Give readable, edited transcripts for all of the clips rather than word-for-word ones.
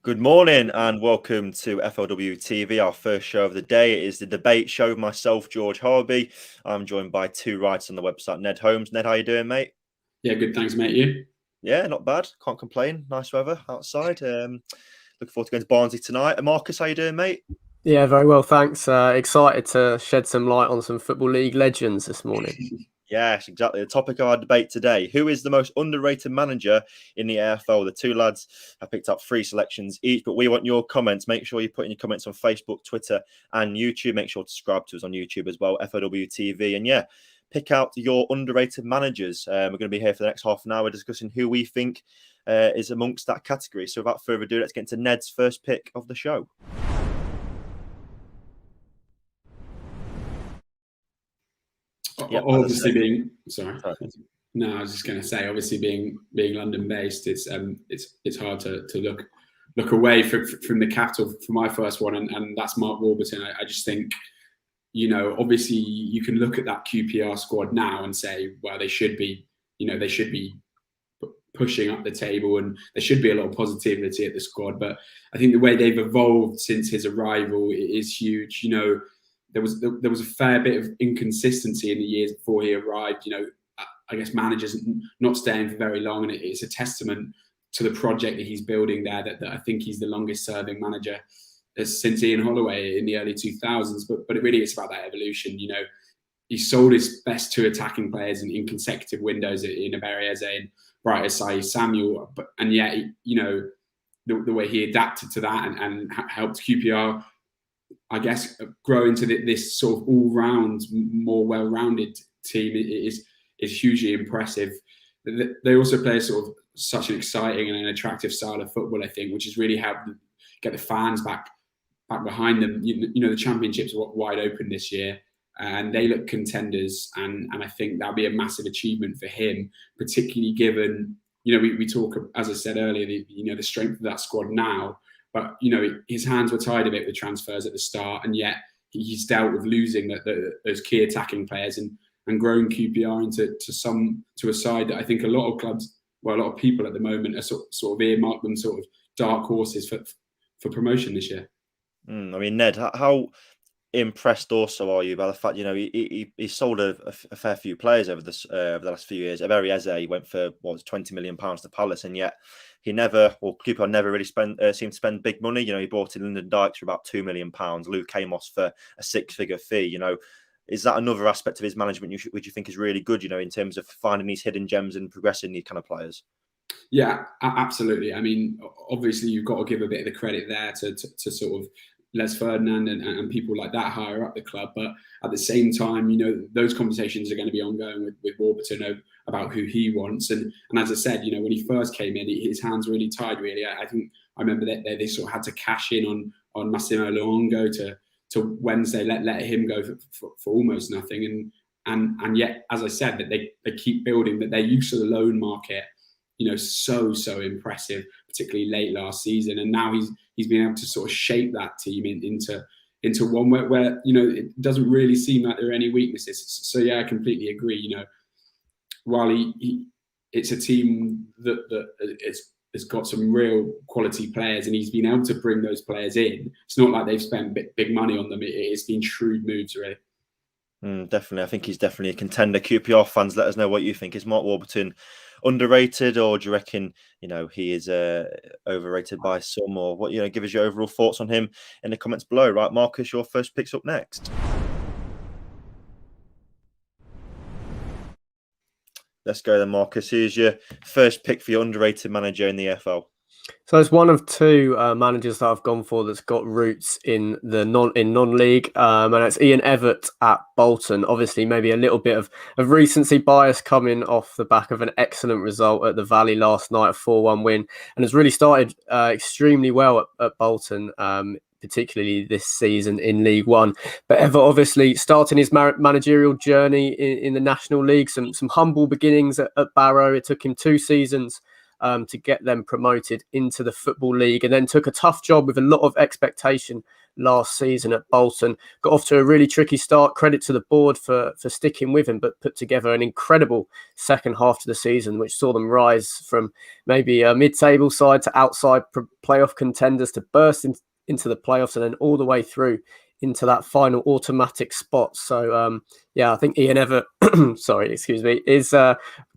Good morning and welcome to FLW TV, our first show of the day. It is the debate show with myself, George Harbey. I'm joined by two writers on the website, Ned Holmes. Ned, how you doing, mate? Yeah, good. Thanks, mate. You? Yeah, not bad. Can't complain. Nice weather outside. Looking forward to going to Barnsley tonight. And Marcus, how you doing, mate? Yeah, very well, thanks. Excited to shed some light on some Football League legends this morning. Yes, exactly. The topic of our debate today. Who is the most underrated manager in the AFL? The two lads have picked up 3 selections each, but we want your comments. Make sure you put in your comments on Facebook, Twitter and YouTube. Make sure to subscribe to us on YouTube as well, FLW TV. And yeah, pick out your underrated managers. We're going to be here for the next half an hour discussing who we think is amongst that category. So without further ado, let's get into Ned's first pick of the show. Yeah, obviously being no, I was just going to say, obviously being London based, it's hard to look away from the capital for my first one, and that's Mark Warburton. I just think, obviously you can look at that QPR squad now and say, well, they should be pushing up the table, and there should be a lot of positivity at the squad. But I think the way they've evolved since his arrival is huge. There was a fair bit of inconsistency in the years before he arrived. I guess managers not staying for very long, and it's a testament to the project that he's building there. That I think he's the longest serving manager since Ian Holloway in the early 2000s. But it really is about that evolution. He sold his best 2 attacking players in consecutive windows in Evatt and Bright Asai Samuel, and yet the way he adapted to that and helped QPR, I guess, grow into this sort of all-round, more well-rounded team is hugely impressive. They also play such an exciting and an attractive style of football, I think, which has really helped get the fans back behind them. The Championship's wide open this year, and they look contenders, and I think that'll be a massive achievement for him, particularly given we talk, as I said earlier, the strength of that squad now. But his hands were tied a bit with transfers at the start, and yet he's dealt with losing those key attacking players and growing QPR into a side that I think a lot of clubs, a lot of people at the moment are sort of earmarked them sort of dark horses for promotion this year. I mean, Ned, how impressed also are you by the fact he sold a fair few players over the last few years? Evatt Bolton went for £20 million to Palace, and yet QPR never really seemed to spend big money. He brought in Lyndon Dykes for about £2 million, Luke Amos for a 6-figure fee. Is that another aspect of his management which you think is really good? In terms of finding these hidden gems and progressing these kind of players. Yeah, absolutely. I mean, obviously you've got to give a bit of the credit there to sort of Les Ferdinand and people like that higher up the club. But at the same time, those conversations are going to be ongoing with Warburton about who he wants. And as I said, when he first came in, his hands were really tied, really. I think I remember that they sort of had to cash in on Massimo Luongo to Wednesday, let him go for almost nothing. And yet, as I said, that they keep building, that their use of the loan market, so impressive, particularly late last season. And now he's been able to sort of shape that team into one where it doesn't really seem like there are any weaknesses. So yeah, I completely agree. While it's a team that has got some real quality players, and he's been able to bring those players in. It's not like they've spent big money on them. It's been shrewd moves, really. Definitely. I think he's definitely a contender. QPR fans, let us know what you think. Is Mark Warburton underrated, or do you reckon he is overrated by some? Or what, give us your overall thoughts on him in the comments below. Right, Marcus, your first pick's up next. Let's go then, Marcus. Who's your first pick for your underrated manager in the EFL? So it's one of 2 managers that I've gone for that's got roots in non-league, and it's Ian Evatt at Bolton. Obviously, maybe a little bit of recency bias coming off the back of an excellent result at the Valley last night, a 4-1 win, and has really started extremely well at Bolton, particularly this season in League One. But Evatt obviously starting his managerial journey in the National League, some humble beginnings at Barrow. It took him 2 seasons to get them promoted into the Football League, and then took a tough job with a lot of expectation last season at Bolton. Got off to a really tricky start. Credit to the board for sticking with him, but put together an incredible second half to the season, which saw them rise from maybe a mid-table side to outside playoff contenders to burst into the playoffs and then all the way through into that final automatic spot. So I think Ian Evatt, is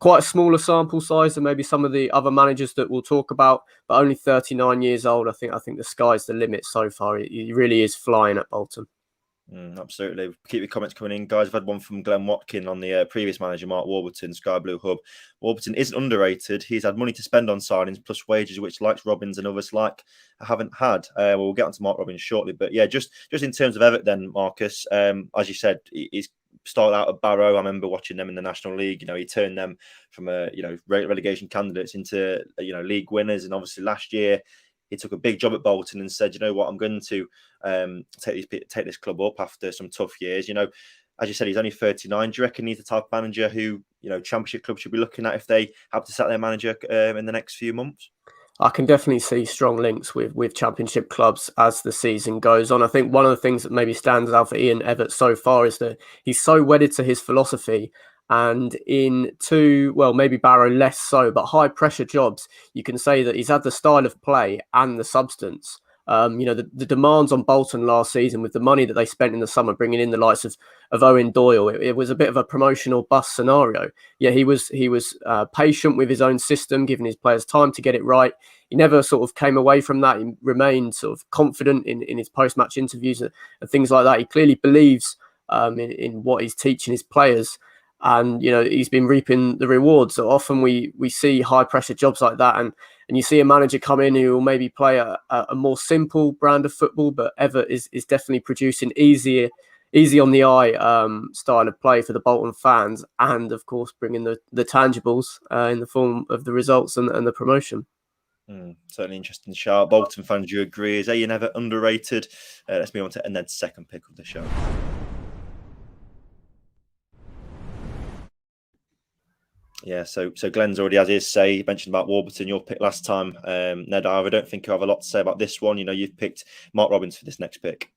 quite a smaller sample size than maybe some of the other managers that we'll talk about, but only 39 years old. I think the sky's the limit so far. He really is flying at Bolton. Absolutely. Keep your comments coming in, guys. I've had one from Glenn Watkin on the previous manager, Mark Warburton, Sky Blue Hub. Warburton isn't underrated. He's had money to spend on signings plus wages, which likes Robbins and others haven't had. We'll get onto Mark Robbins shortly. But yeah, just in terms of Evatt then, Marcus, as you said, he's started out at Barrow. I remember watching them in the National League. He turned them from relegation candidates into league winners. And obviously last year, he took a big job at Bolton and said, you know what, I'm going to take this club up after some tough years. As you said, he's only 39. Do you reckon he's the type of manager who, Championship clubs should be looking at if they have to sack their manager in the next few months? I can definitely see strong links with Championship clubs as the season goes on. I think one of the things that maybe stands out for Ian Evatt so far is that he's so wedded to his philosophy. And in maybe Barrow less so, but high pressure jobs, you can say that he's had the style of play and the substance. The demands on Bolton last season with the money that they spent in the summer, bringing in the likes of Owen Doyle, it was a bit of a promotional bust scenario. Yeah, he was patient with his own system, giving his players time to get it right. He never sort of came away from that. He remained sort of confident in his post-match interviews and things like that. He clearly believes in what he's teaching his players. And, he's been reaping the rewards. So often we see high pressure jobs like that. And you see a manager come in who will maybe play a more simple brand of football, but Evatt is definitely producing easy on the eye style of play for the Bolton fans. And of course, bringing the tangibles in the form of the results and the promotion. Certainly interesting shout. Bolton fans, do you agree? Is Ian Evatt underrated? Let's move on to Ned's second pick of the show. Yeah, so Glenn's already had his say. He mentioned about Warburton, your pick last time. Ned, I don't think you have a lot to say about this one. You've picked Mark Robbins for this next pick.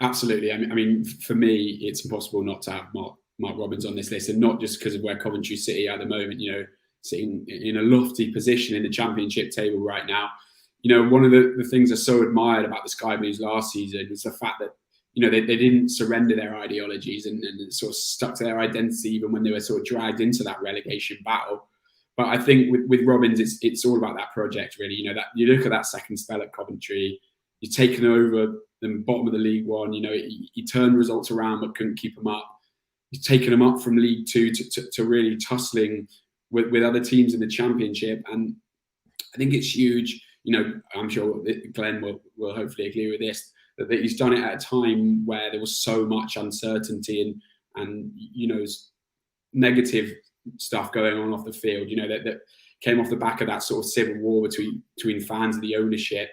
Absolutely. I mean, for me, it's impossible not to have Mark Robbins on this list, and not just because of where Coventry City at the moment, sitting in a lofty position in the Championship table right now. One of the things I so admired about the Sky Blues last season is the fact that they didn't surrender their ideologies and sort of stuck to their identity even when they were sort of dragged into that relegation battle. But I think with Robbins, it's all about that project, really. That you look at that second spell at Coventry, you've taken over the bottom of the League One. He turned results around but couldn't keep them up. He's taken them up from League Two to really tussling with other teams in the Championship, and I think it's huge. I'm sure Glenn will hopefully agree with this, that he's done it at a time where there was so much uncertainty and negative stuff going on off the field, that came off the back of that sort of civil war between fans and the ownership,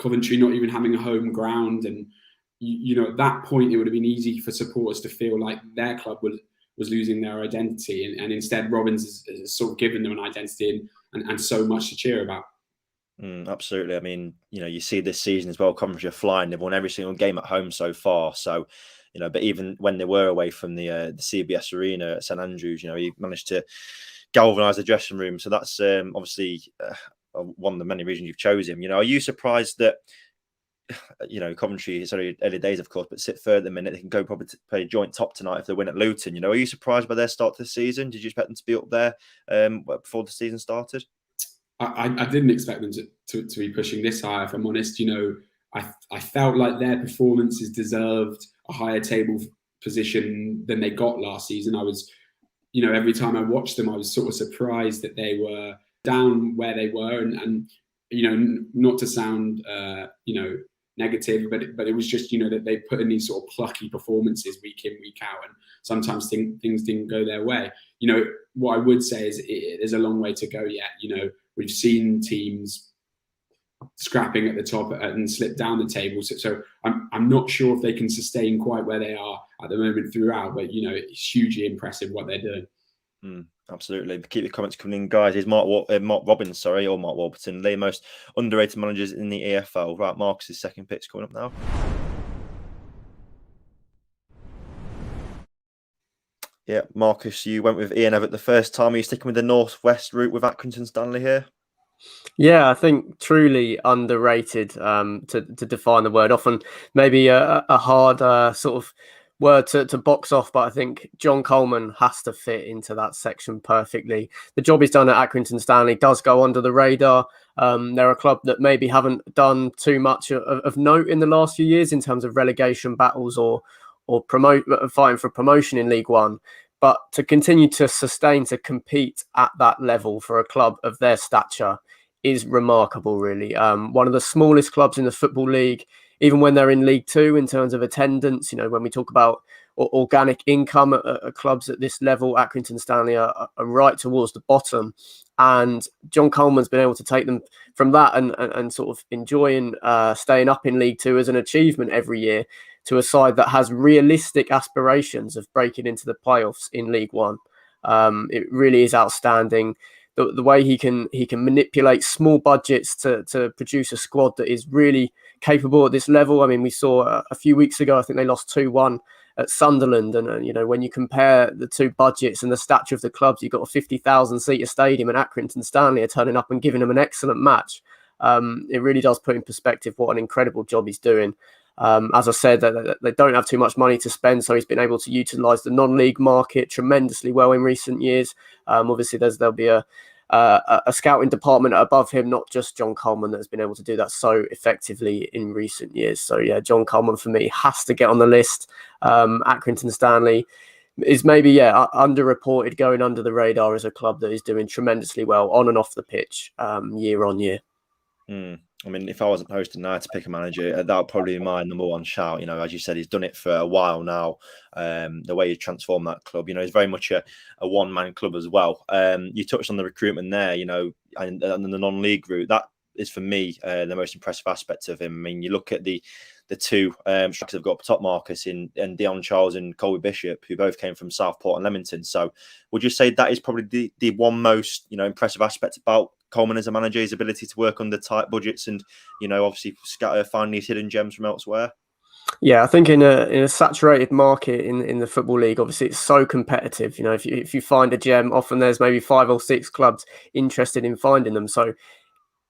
Coventry not even having a home ground. And, at that point, it would have been easy for supporters to feel like their club was losing their identity. And instead, Robbins has sort of given them an identity and so much to cheer about. Absolutely. I mean, you see this season as well, Coventry are flying. They've won every single game at home so far. So, but even when they were away from the CBS Arena at St Andrews, he managed to galvanise the dressing room. So that's obviously one of the many reasons you've chosen him. Are you surprised that, Coventry, it's only early days, of course, but sit third at the minute? They can go probably play joint top tonight if they win at Luton. Are you surprised by their start to the season? Did you expect them to be up there before the season started? I didn't expect them to be pushing this high, if I'm honest. I felt like their performances deserved a higher table position than they got last season. I was, every time I watched them, I was sort of surprised that they were down where they were, and not to sound negative, but it was just that they put in these sort of plucky performances week in, week out, and sometimes things didn't go their way. What I would say is there's a long way to go yet. We've seen teams scrapping at the top and slip down the table. So I'm not sure if they can sustain quite where they are at the moment throughout, but it's hugely impressive what they're doing. Absolutely. Keep your comments coming in, guys. Is Mark Robbins, or Mark Warburton, the most underrated managers in the EFL? Right, Marcus's second pick's coming up now. Yeah, Marcus, you went with Ian Evatt the first time. Are you sticking with the northwest route with Accrington Stanley here? Yeah, I think truly underrated, to define the word. Often maybe a hard sort of word to box off, but I think John Coleman has to fit into that section perfectly. The job he's done at Accrington Stanley does go under the radar. They're a club that maybe haven't done too much of note in the last few years in terms of relegation battles or fighting for promotion in League One. But to continue to compete at that level for a club of their stature is remarkable, really. One of the smallest clubs in the Football League, even when they're in League Two in terms of attendance. When we talk about organic income at clubs at this level, Accrington Stanley are right towards the bottom. And John Coleman's been able to take them from that and sort of enjoying staying up in League Two as an achievement every year to a side that has realistic aspirations of breaking into the playoffs in League One. It really is outstanding. The way he can manipulate small budgets to produce a squad that is really capable at this level. I mean, we saw a few weeks ago, I think they lost 2-1 at Sunderland. And, when you compare the two budgets and the stature of the clubs, you've got a 50,000 seater stadium, and Accrington Stanley are turning up and giving them an excellent match. It really does put in perspective what an incredible job he's doing. As I said, they don't have too much money to spend, so he's been able to utilise the non-league market tremendously well in recent years. Obviously, there'll be a scouting department above him, not just John Coleman, that's been able to do that so effectively in recent years. So yeah, John Coleman for me has to get on the list. Accrington Stanley is maybe underreported, going under the radar as a club that is doing tremendously well on and off the pitch year on year. I mean, if I wasn't hosting now to pick a manager, that would probably be my number one shout. As you said, he's done it for a while now. The way he transformed that club, he's very much a one-man club as well. You touched on the recruitment there, and the non-league route. That is, for me, the most impressive aspect of him. I mean, you look at the two strikers they've got top, Marcus and Dion Charles and Colby Bishop, who both came from Southport and Leamington. So would you say that is probably the one most impressive aspect about Coleman as a manager, his ability to work under tight budgets and obviously find these hidden gems from elsewhere? Yeah, I think in a saturated market in the Football League, obviously it's so competitive. If you find a gem, often there's maybe 5 or 6 clubs interested in finding them. So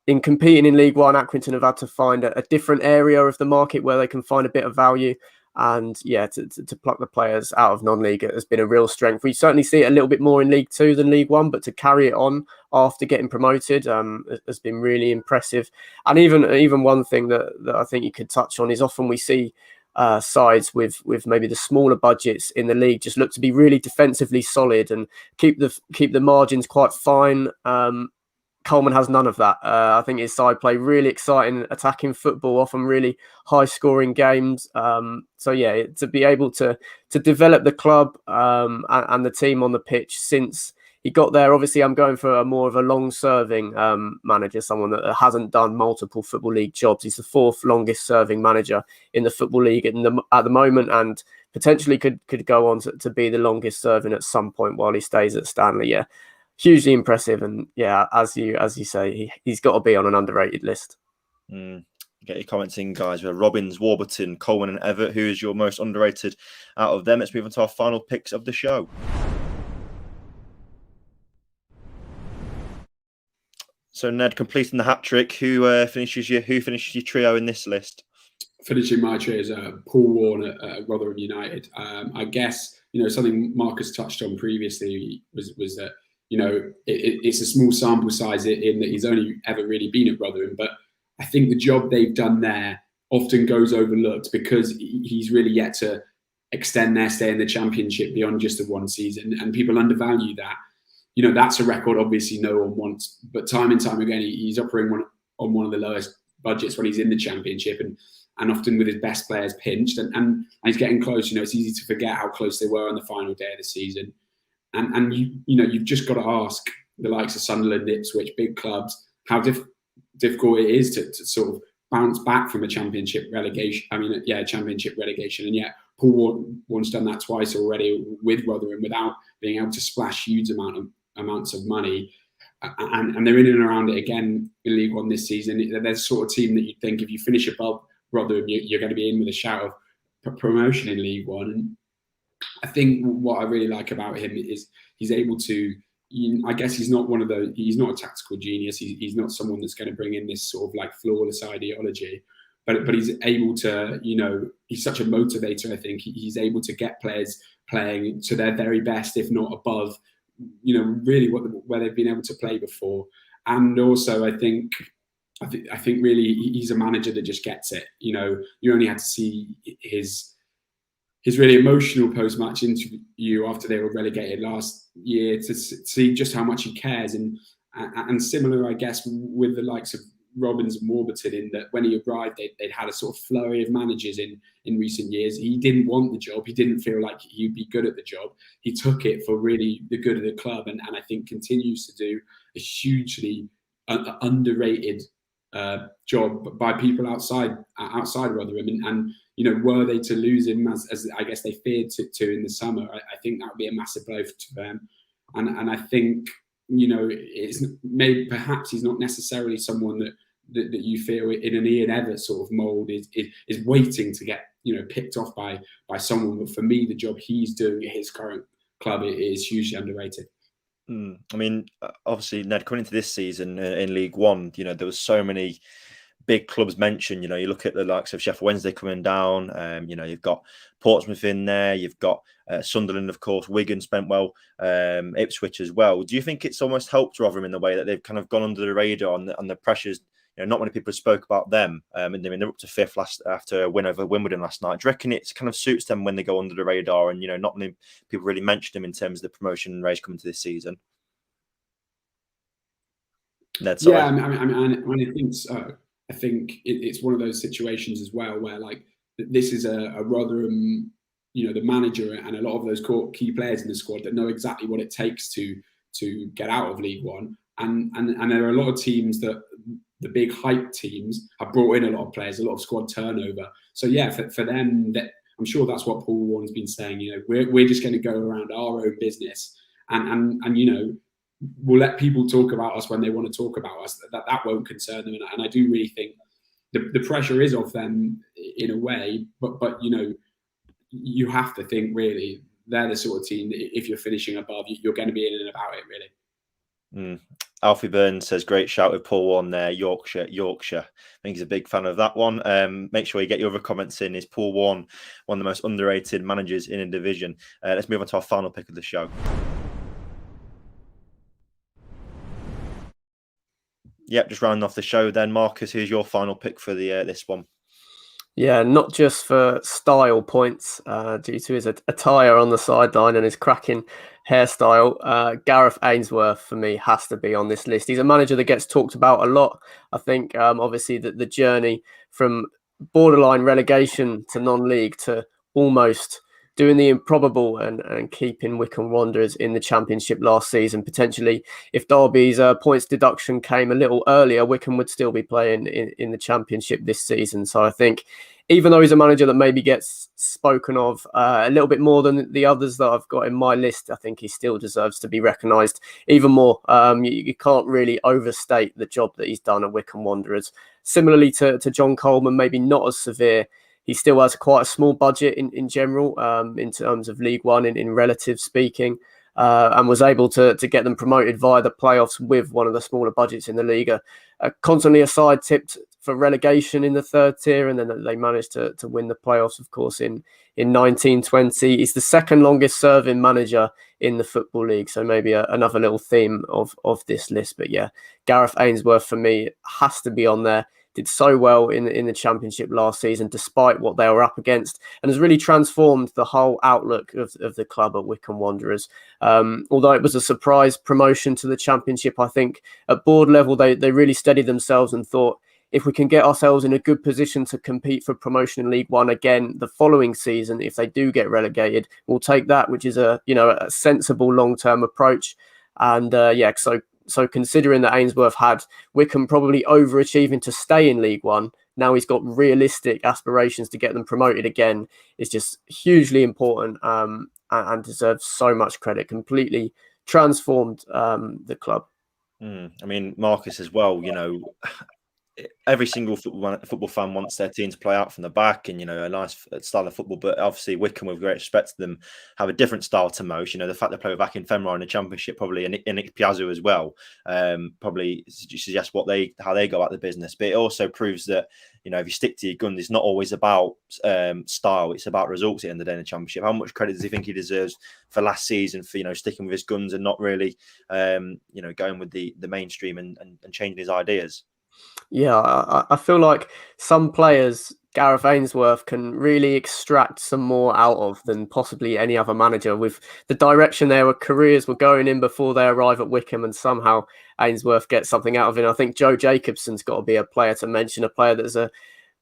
in competing in League One, Accrington have had to find a different area of the market where they can find a bit of value. And yeah, to pluck the players out of non-league has been a real strength. We certainly see it a little bit more in League Two than League One, but to carry it on after getting promoted has been really impressive. And even one thing that I think you could touch on is often we see sides with maybe the smaller budgets in the league just look to be really defensively solid and keep the margins quite fine. Coleman has none of that. I think his side play really exciting, attacking football, often really high-scoring games. So yeah, to be able to develop the club and the team on the pitch since he got there. Obviously, I'm going for more of a long-serving manager, someone that hasn't done multiple Football League jobs. He's the 4th longest-serving manager in the Football League at the moment, and potentially could go on to be the longest-serving at some point while he stays at Stanley. Yeah. Hugely impressive, and yeah, as you say, he's got to be on an underrated list. Get your comments in, guys. We're Robbins, Warburton, Coleman, and Evatt. Who is your most underrated out of them? Let's move on to our final picks of the show. So Ned, completing the hat trick. Who finishes your trio in this list? Finishing my trio is Paul Warne at Rotherham United. I guess something Marcus touched on previously was that. It's a small sample size in that he's only ever really been at Rotherham, but I think the job they've done there often goes overlooked because he's really yet to extend their stay in the Championship beyond just the one season, and people undervalue that. That's a record obviously no one wants, but time and time again he's operating on one of the lowest budgets when he's in the Championship, and often with his best players pinched, and he's getting close. It's easy to forget how close they were on the final day of the season. And you've just got to ask the likes of Sunderland, Ipswich, big clubs, how difficult it is to sort of bounce back from a Championship relegation. Championship relegation. And yet Paul Warne's done that twice already with Rotherham without being able to splash huge amount amounts of money. And they're in and around it again in League One this season. They're the sort of team that you'd think if you finish above Rotherham, you're going to be in with a shout of promotion in League One. And I think what I really like about him is he's able to, I guess he's not he's not a tactical genius. He's not someone that's going to bring in this sort of like flawless ideology, but he's able to, he's such a motivator. I think he's able to get players playing to their very best, if not above, really where they've been able to play before. And also, I think really he's a manager that just gets it. You only had to see his really emotional post-match interview after they were relegated last year to see just how much he cares. And similar, I guess, with the likes of Robbins and Warburton, in that when he arrived, they'd had a sort of flurry of managers in recent years. He didn't want the job. He didn't feel like he'd be good at the job. He took it for really the good of the club, and I think continues to do a hugely underrated job by people outside Rotherham. And were they to lose him, as I guess they feared to in the summer, I think that would be a massive blow to them. And I think, it's perhaps he's not necessarily someone that you feel in an Ian Evatt sort of mould is waiting to get picked off by someone. But for me, the job he's doing at his current club is hugely underrated. I mean, obviously, Ned, coming into this season in League One, there was so many big clubs mentioned. You look at the likes of Sheffield Wednesday coming down. You've got Portsmouth in there. You've got Sunderland, of course. Wigan spent well. Ipswich as well. Do you think it's almost helped Rotherham in the way that they've kind of gone under the radar and the pressures? Not many people spoke about them. And they're up to fifth after a win over Wimbledon last night. Do you reckon it kind of suits them when they go under the radar and, not many people really mention them in terms of the promotion race coming to this season? Ned, sorry. Yeah, I think so. I think it's one of those situations as well where, like, this is a Rotherham, the manager and a lot of those key players in the squad that know exactly what it takes to get out of League One. And there are a lot of teams that the big hype teams have brought in a lot of players, a lot of squad turnover. So yeah, for them, that I'm sure that's what Paul Warne's been saying. We're just going to go around our own business, and we'll let people talk about us when they want to talk about us. That won't concern them. And I do really think the pressure is off them in a way, but you have to think really they're the sort of team that if you're finishing above, you're going to be in and about it really. Alfie Burns says, great shout with Paul Warne there, Yorkshire. I think he's a big fan of that one. Make sure you get your other comments in. Is Paul Warne one of the most underrated managers in a division? Let's move on to our final pick of the show. Yep, just rounding off the show then. Marcus, who's your final pick for the this one? Yeah, not just for style points, due to his attire on the sideline and his cracking hairstyle. Gareth Ainsworth, for me, has to be on this list. He's a manager that gets talked about a lot. I think, obviously, that the journey from borderline relegation to non-league to almost doing the improbable and keeping Wycombe Wanderers in the Championship last season. Potentially, if Derby's points deduction came a little earlier, Wycombe would still be playing in the Championship this season. So I think, even though he's a manager that maybe gets spoken of a little bit more than the others that I've got in my list, I think he still deserves to be recognised even more. You can't really overstate the job that he's done at Wycombe Wanderers. Similarly to John Coleman, maybe not as severe. He still has quite a small budget in general, in terms of League One, in relative speaking, and was able to get them promoted via the playoffs with one of the smaller budgets in the league. Constantly a side tipped for relegation in the third tier, and then they managed to win the playoffs, of course, in 1920. He's the second longest serving manager in the Football League, so maybe another little theme of this list. But yeah, Gareth Ainsworth for me has to be on there. Did so well in the Championship last season, despite what they were up against, and has really transformed the whole outlook of the club at Wycombe Wanderers. Although it was a surprise promotion to the Championship, I think at board level they really steadied themselves and thought, if we can get ourselves in a good position to compete for promotion in League One again the following season, if they do get relegated, we'll take that, which is a sensible long-term approach. And So considering that Ainsworth had Wycombe probably overachieving to stay in League One, now he's got realistic aspirations to get them promoted again, is just hugely important, and deserves so much credit. Completely transformed the club. I mean, Marcus as well, every single football fan wants their team to play out from the back and, a nice style of football. But obviously Wycombe, with great respect to them, have a different style to most. The fact they play with back in Fenrir in the Championship, probably, and Nick Piazza as well, probably suggests how they go about the business. But it also proves that, if you stick to your guns, it's not always about style. It's about results at the end of the day in the Championship. How much credit does he think he deserves for last season for, sticking with his guns and not really, going with the mainstream and changing his ideas? Yeah, I feel like some players Gareth Ainsworth can really extract some more out of than possibly any other manager, with the direction their careers were going in before they arrive at Wycombe, and somehow Ainsworth gets something out of it. I think Joe Jacobson's got to be a player to mention, a player that's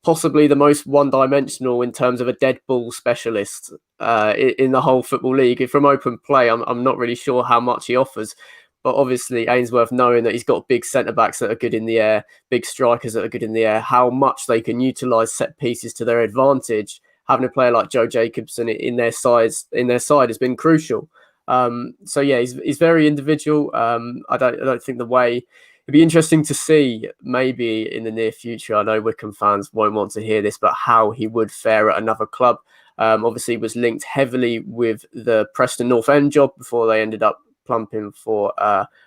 possibly the most one-dimensional in terms of a dead ball specialist in the whole Football League. From open play, I'm not really sure how much he offers. But obviously, Ainsworth, knowing that he's got big centre-backs that are good in the air, big strikers that are good in the air, how much they can utilise set pieces to their advantage, having a player like Joe Jacobson in their side has been crucial. So yeah, he's very individual. I don't think the way it'd be interesting to see maybe in the near future. I know Wycombe fans won't want to hear this, but how he would fare at another club. Obviously, was linked heavily with the Preston North End job before they ended up plumping for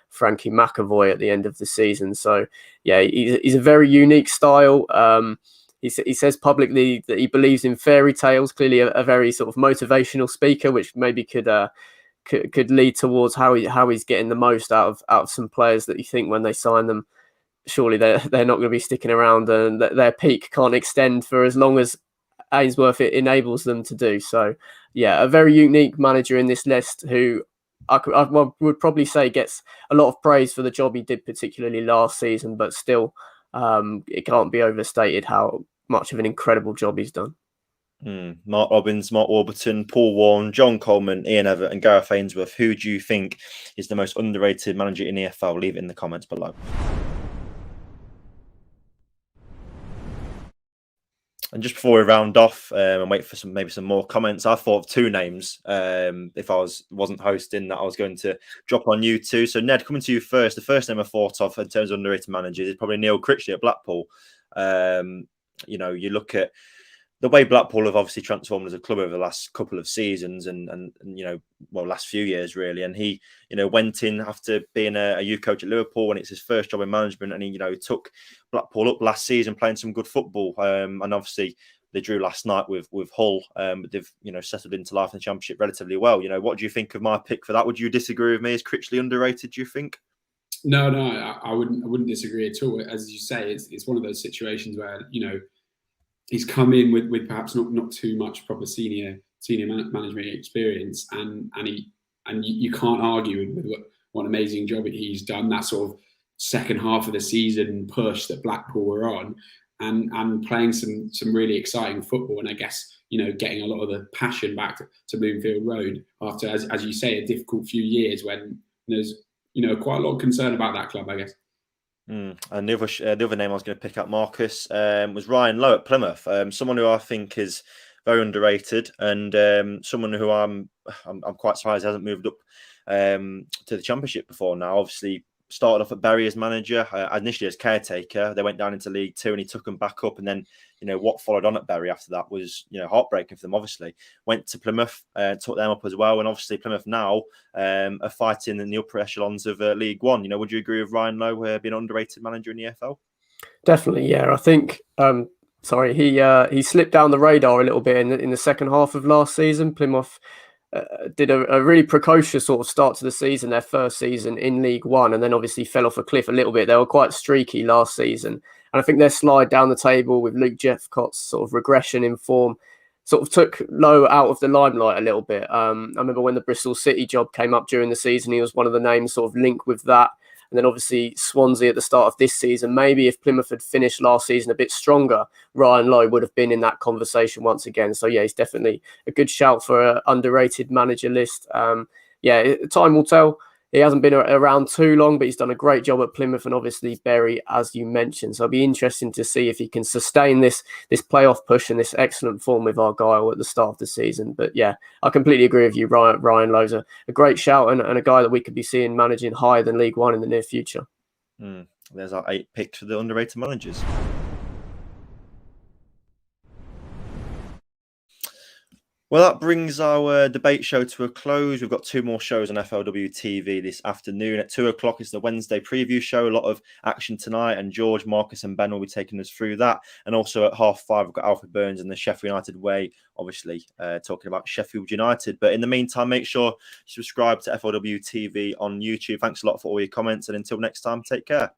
Frankie McAvoy at the end of the season. So yeah, he's a very unique style. He says publicly that he believes in fairy tales. Clearly a very sort of motivational speaker, which maybe could lead towards how he's getting the most out of some players that you think when they sign them, surely they're not going to be sticking around, and their peak can't extend for as long as Ainsworth it enables them to do. So yeah, a very unique manager in this list who I would probably say gets a lot of praise for the job he did, particularly last season, but still it can't be overstated how much of an incredible job he's done. Mark Robbins, Mark Warburton, Paul Warne, John Coleman, Ian Evatt and Gareth Ainsworth. Who do you think is the most underrated manager in the EFL? Leave it in the comments below. And just before we round off and wait for maybe some more comments, I thought of two names if I wasn't hosting that I was going to drop on you two. So Ned, coming to you first. The first name I thought of in terms of underrated managers is probably Neil Critchley at Blackpool. You look at the way Blackpool have obviously transformed as a club over the last couple of seasons and last few years really. And he, went in after being a youth coach at Liverpool when it's his first job in management, and he, took Blackpool up last season playing some good football. And obviously they drew last night with Hull, but they've, settled into life in the Championship relatively well. What do you think of my pick for that? Would you disagree with me? Is Critchley underrated, do you think? No, I wouldn't disagree at all. As you say, it's one of those situations where, he's come in with perhaps not too much proper senior management experience, and you can't argue with what an amazing job he's done. That sort of second half of the season push that Blackpool were on, and playing some really exciting football, and I guess getting a lot of the passion back to Bloomfield Road after, as you say, a difficult few years when there's quite a lot of concern about that club, I guess. And the other name I was going to pick up, Marcus, was Ryan Lowe at Plymouth. Someone who I think is very underrated, and someone who I'm quite surprised hasn't moved up to the Championship before now. Obviously, started off at Bury as manager, initially as caretaker. They went down into League Two, and he took them back up. And then, what followed on at Bury after that was, heartbreaking for them. Obviously, went to Plymouth, took them up as well. And obviously, Plymouth now are fighting in the upper echelons of League One. Would you agree with Ryan Lowe being an underrated manager in the EFL? Definitely, yeah. I think. He slipped down the radar a little bit in the second half of last season. Plymouth did a really precocious sort of start to the season, their first season in League One, and then obviously fell off a cliff a little bit. They were quite streaky last season, and I think their slide down the table with Luke Jeffcott's sort of regression in form sort of took Lowe out of the limelight a little bit. I remember when the Bristol City job came up during the season, he was one of the names sort of linked with that. And then obviously Swansea at the start of this season. Maybe if Plymouth had finished last season a bit stronger, Ryan Lowe would have been in that conversation once again. So yeah, he's definitely a good shout for an underrated manager list. Time will tell. he hasn't been around too long, but he's done a great job at Plymouth and obviously Bury, as you mentioned. So it'll be interesting to see if he can sustain this playoff push and this excellent form with Argyle at the start of the season. But yeah, I completely agree with you. Ryan Lowe's a great shout and a guy that we could be seeing managing higher than League One in the near future. There's our 8 picks for the underrated managers. Well, that brings our debate show to a close. We've got 2 more shows on FLW TV this afternoon. At 2 o'clock is the Wednesday preview show. A lot of action tonight, and George, Marcus and Ben will be taking us through that. And also at 5:30, we've got Alfred Burns and the Sheffield United Way, obviously talking about Sheffield United. But in the meantime, make sure you subscribe to FLW TV on YouTube. Thanks a lot for all your comments. And until next time, take care.